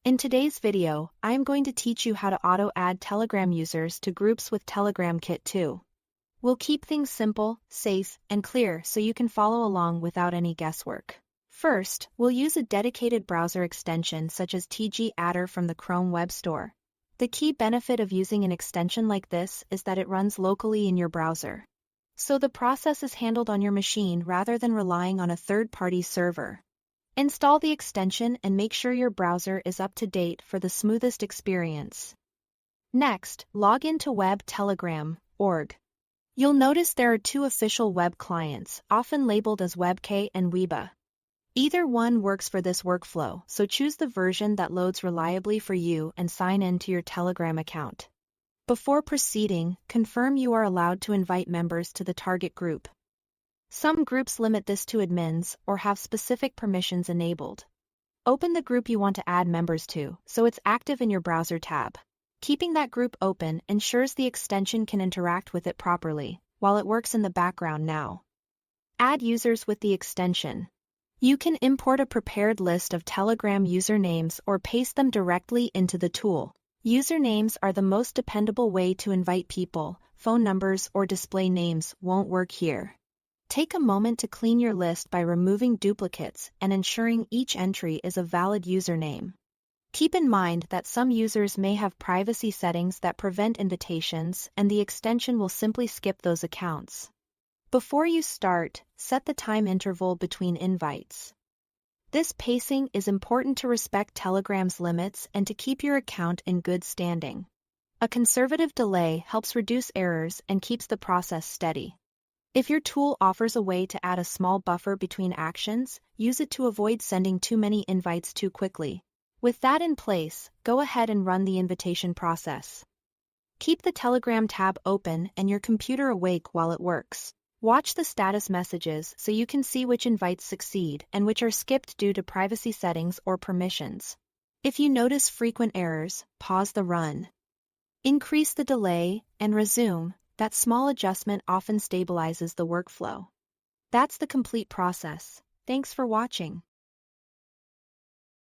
In today's video, I am going to teach you how to auto-add Telegram users to groups with Telegram Kit 2. We'll keep things simple, safe, and clear so you can follow along without any guesswork. First, we'll use a dedicated browser extension such as TG Adder from the Chrome Web Store. The key benefit of using an extension like this is that it runs locally in your browser. So the process is handled on your machine rather than relying on a third-party server. Install the extension and make sure your browser is up to date for the smoothest experience. Next, log into web-telegram.org. You'll notice there are two official web clients, often labeled as WebK and Weeba. Either one works for this workflow, so choose the version that loads reliably for you and sign in to your Telegram account. Before proceeding, confirm you are allowed to invite members to the target group. Some groups limit this to admins or have specific permissions enabled. Open the group you want to add members to, so it's active in your browser tab. Keeping that group open ensures the extension can interact with it properly, while it works in the background now. Add users with the extension. You can import a prepared list of Telegram usernames or paste them directly into the tool. Usernames are the most dependable way to invite people. Phone numbers or display names won't work here. Take a moment to clean your list by removing duplicates and ensuring each entry is a valid username. Keep in mind that some users may have privacy settings that prevent invitations, and the extension will simply skip those accounts. Before you start, set the time interval between invites. This pacing is important to respect Telegram's limits and to keep your account in good standing. A conservative delay helps reduce errors and keeps the process steady. If your tool offers a way to add a small buffer between actions, use it to avoid sending too many invites too quickly. With that in place, go ahead and run the invitation process. Keep the Telegram tab open and your computer awake while it works. Watch the status messages so you can see which invites succeed and which are skipped due to privacy settings or permissions. If you notice frequent errors, pause the run. Increase the delay and resume. That small adjustment often stabilizes the workflow. That's the complete process. Thanks for watching.